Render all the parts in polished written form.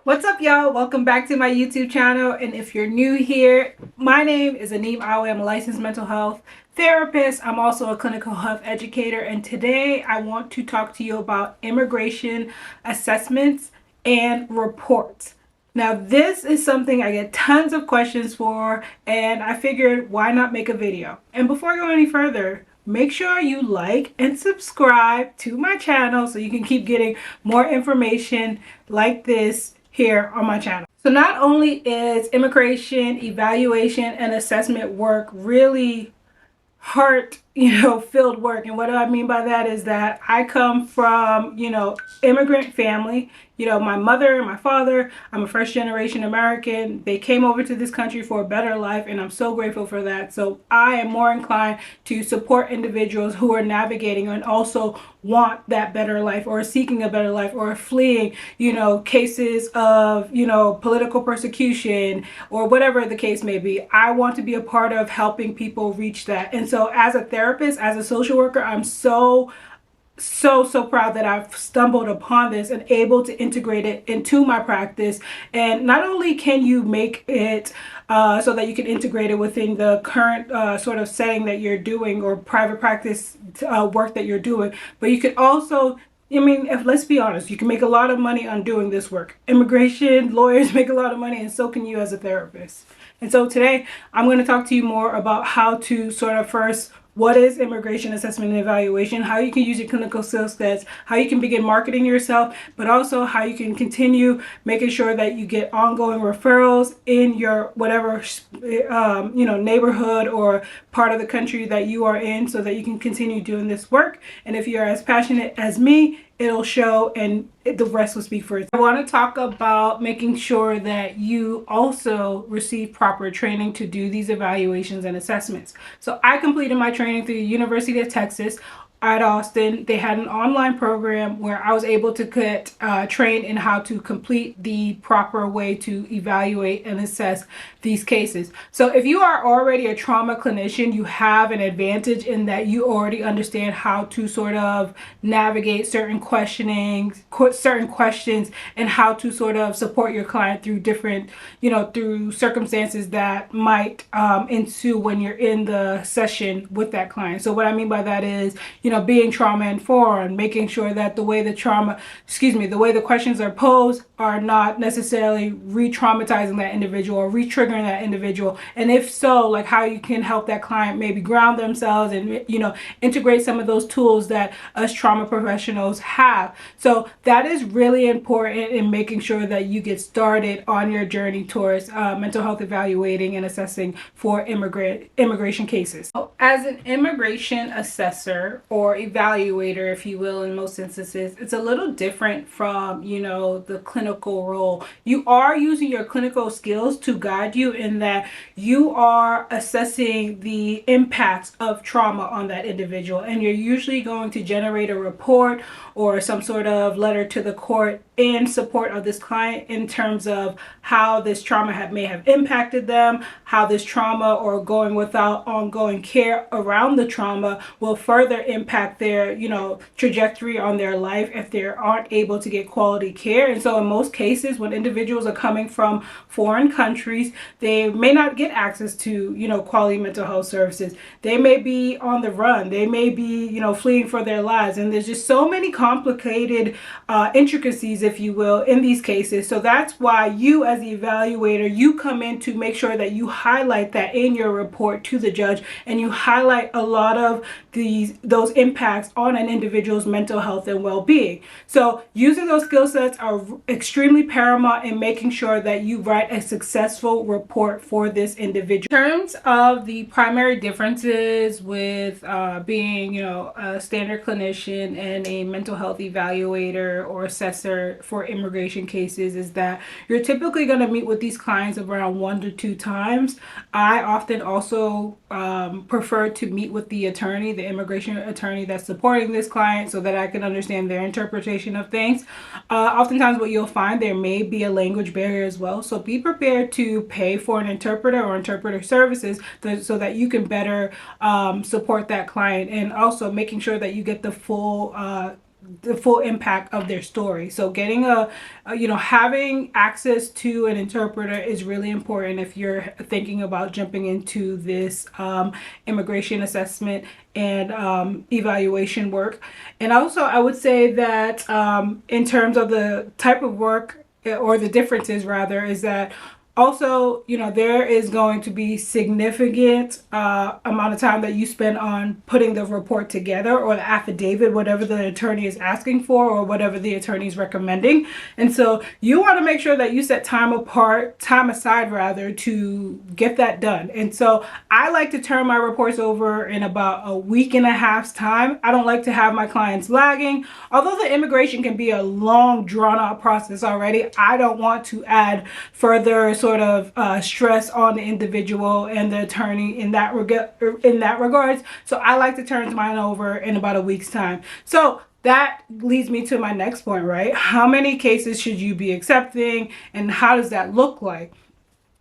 What's up, y'all? Welcome back to my YouTube channel. And if you're new here, my name is Aneem Awe. I'm a licensed mental health therapist. I'm also a clinical health educator. And today I want to talk to you about immigration assessments and reports. Now, this is something I get tons of questions for, and I figured why not make a video? And before I go any further, make sure you like and subscribe to my channel so you can keep getting more information like this here on my channel. So not only is immigration evaluation and assessment work really heart filled work, and what do I mean by that is that I come from immigrant family. My mother and my father, I'm a first generation American. They came over to this country for a better life, and I'm so grateful for that. So I am more inclined to support individuals who are navigating and also want that better life, or seeking a better life, or fleeing cases of political persecution, or whatever the case may be. I want to be a part of helping people reach that. And so as a therapist, as a social worker, I'm so proud that I've stumbled upon this and able to integrate it into my practice. And not only can you make it so that you can integrate it within the current sort of setting that you're doing, or private practice work that you're doing, but you can also, let's be honest, you can make a lot of money on doing this work. Immigration lawyers make a lot of money, and so can you as a therapist. And so today I'm going to talk to you more about how to sort of first, what is immigration assessment and evaluation, how you can use your clinical skill sets, how you can begin marketing yourself, but also how you can continue making sure that you get ongoing referrals in your whatever neighborhood or part of the country that you are in, so that you can continue doing this work. And if you're as passionate as me, it'll show, and the rest will speak for itself. I want to talk about making sure that you also receive proper training to do these evaluations and assessments. So I completed my training through the University of Texas at Austin. They had an online program where I was able to get trained in how to complete the proper way to evaluate and assess these cases. So if you are already a trauma clinician, you have an advantage in that you already understand how to sort of navigate certain questions, and how to sort of support your client through different, through circumstances that might ensue when you're in the session with that client. So what I mean by that is, being trauma informed, making sure that the way the questions are posed are not necessarily re-traumatizing that individual or re-triggering that individual. And if so, like how you can help that client maybe ground themselves and, integrate some of those tools that us trauma professionals have. So that is really important in making sure that you get started on your journey towards mental health evaluating and assessing for immigration cases. So as an immigration assessor or evaluator, if you will, in most instances, it's a little different from, the clinical role. You are using your clinical skills to guide you in that you are assessing the impacts of trauma on that individual, and you're usually going to generate a report or some sort of letter to the court in support of this client in terms of how this trauma may have impacted them, how this trauma or going without ongoing care around the trauma will further impact their, trajectory on their life if they aren't able to get quality care. And so in most cases, when individuals are coming from foreign countries, they may not get access to, quality mental health services. They may be on the run. They may be, fleeing for their lives. And there's just so many complicated intricacies, if you will, in these cases. So that's why you, as the evaluator, you come in to make sure that you highlight that in your report to the judge, and you highlight a lot of those impacts on an individual's mental health and well-being. So using those skill sets are extremely paramount in making sure that you write a successful report for this individual. In terms of the primary differences with being, a standard clinician and a mental health evaluator or assessor for immigration cases, is that you're typically going to meet with these clients around 1 to 2 times. I often also prefer to meet with the attorney, the immigration attorney that's supporting this client, so that I can understand their interpretation of things. Oftentimes what you'll find, there may be a language barrier as well. So be prepared to pay for an interpreter or interpreter services so that you can better support that client, and also making sure that you get the full the full impact of their story. So getting having access to an interpreter is really important if you're thinking about jumping into this immigration assessment and evaluation work. And also I would say that in terms of the type of work, or the differences rather, is that also, there is going to be significant amount of time that you spend on putting the report together, or the affidavit, whatever the attorney is asking for or whatever the attorney is recommending. And so you want to make sure that you set time aside rather, to get that done. And so I like to turn my reports over in about a week and a half's time. I don't like to have my clients lagging. Although the immigration can be a long, drawn out process already, I don't want to add further sort of stress on the individual and the attorney in that regards. So I like to turn mine over in about a week's time. So that leads me to my next point, right? How many cases should you be accepting, and how does that look like?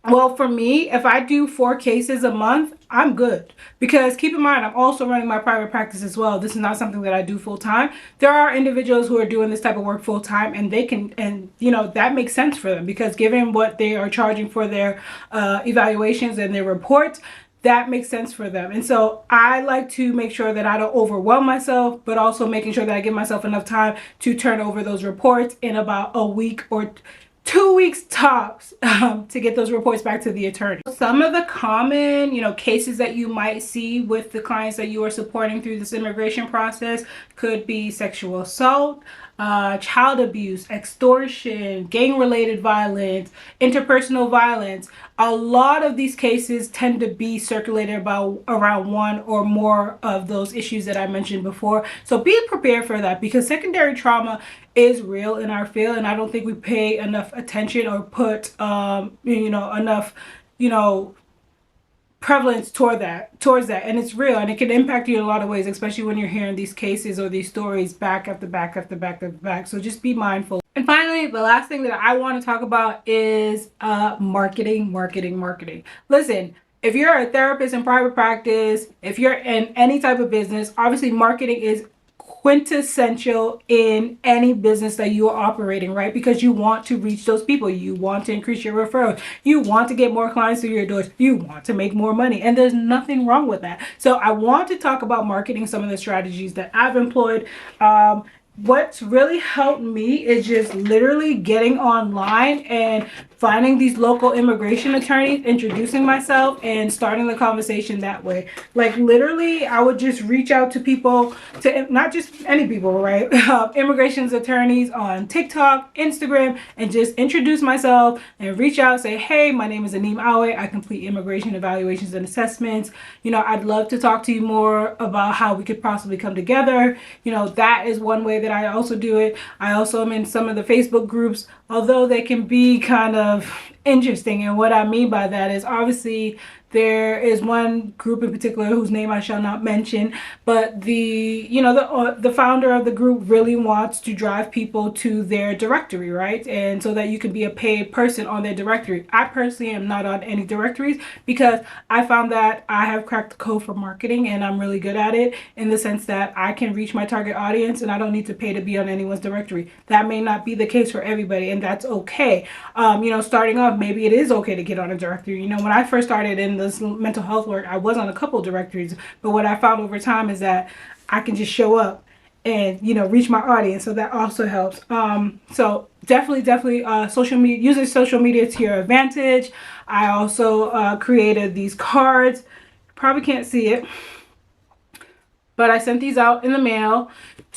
Well, for me, if I do 4 cases a month, I'm good. Because keep in mind, I'm also running my private practice as well. This is not something that I do full time. There are individuals who are doing this type of work full time, and they can, and that makes sense for them, because given what they are charging for their evaluations and their reports, that makes sense for them. And so I like to make sure that I don't overwhelm myself, but also making sure that I give myself enough time to turn over those reports in about a week or 2 weeks tops, to get those reports back to the attorney. Some of the common, cases that you might see with the clients that you are supporting through this immigration process could be sexual assault, child abuse, extortion, gang-related violence, interpersonal violence. A lot of these cases tend to be circulated about around one or more of those issues that I mentioned before. So be prepared for that, because secondary trauma is real in our field, and I don't think we pay enough attention or put enough prevalence towards that, and it's real, and it can impact you in a lot of ways, especially when you're hearing these cases or these stories back after back after back after back. So just be mindful. And finally, the last thing that I want to talk about is marketing. Listen, if you're a therapist in private practice, if you're in any type of business, obviously marketing is quintessential in any business that you are operating, right? Because you want to reach those people, you want to increase your referrals, you want to get more clients through your doors, you want to make more money, and there's nothing wrong with that. So I want to talk about marketing, some of the strategies that I've employed. What's really helped me is just literally getting online and finding these local immigration attorneys, introducing myself, and starting the conversation that way. Like literally, I would just reach out to people, to not just any people, right? Immigration attorneys on TikTok, Instagram, and just introduce myself and reach out, say, hey, my name is Aneem Awe. I complete immigration evaluations and assessments. I'd love to talk to you more about how we could possibly come together. That is one way that I also do it. I also am in some of the Facebook groups, although they can be kind of interesting. And what I mean by that is, obviously there is one group in particular whose name I shall not mention, but the founder of the group really wants to drive people to their directory, right? And so that you can be a paid person on their directory. I personally am not on any directories, because I found that I have cracked the code for marketing, and I'm really good at it, in the sense that I can reach my target audience and I don't need to pay to be on anyone's directory. That may not be the case for everybody, and that's okay. Starting off, maybe it is okay to get on a directory. When I first started in this mental health work, I was on a couple directories, but what I found over time is that I can just show up and reach my audience, so that also helps. So definitely social media, using social media to your advantage. I also created these cards. Probably can't see it, but I sent these out in the mail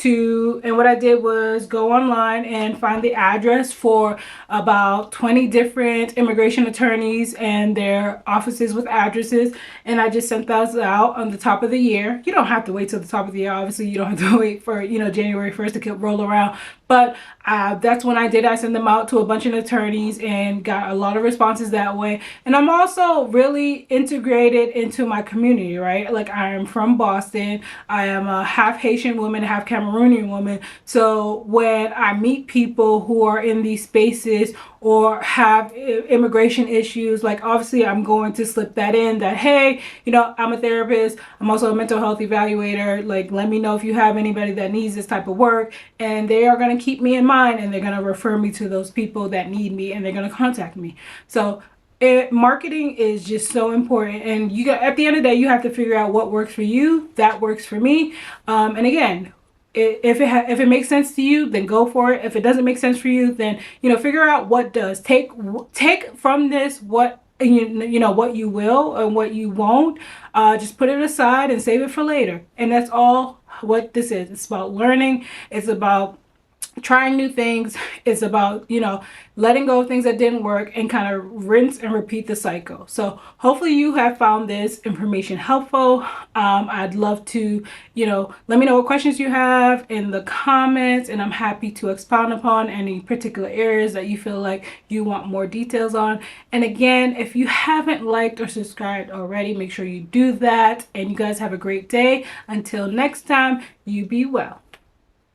and what I did was go online and find the address for about 20 different immigration attorneys and their offices with addresses, and I just sent those out on the top of the year. You don't have to wait till the top of the year, obviously. You don't have to wait for January 1st to roll around, but that's when I did. I sent them out to a bunch of attorneys and got a lot of responses that way. And I'm also really integrated into my community, right? Like, I am from Boston. I am a half Haitian woman, half Cameroonian Cameroonian woman. So when I meet people who are in these spaces or have immigration issues, like obviously I'm going to slip that in that, hey, you know, I'm a therapist, I'm also a mental health evaluator, like let me know if you have anybody that needs this type of work, and they are going to keep me in mind and they're going to refer me to those people that need me and they're going to contact me. So marketing is just so important, and you got, at the end of the day, you have to figure out what works for you. That works for me. And again, if it makes sense to you, then go for it. If it doesn't make sense for you, then, you know, figure out what does. Take from this what you know what you will and what you won't. Just put it aside and save it for later. And that's all what this is. It's about learning. It's about trying new things. It's about, you know, letting go of things that didn't work and kind of rinse and repeat the cycle. So hopefully you have found this information helpful. I'd love to, you know, let me know what questions you have in the comments, and I'm happy to expound upon any particular areas that you feel like you want more details on. And again, if you haven't liked or subscribed already, make sure you do that. And you guys have a great day. Until next time, you be well.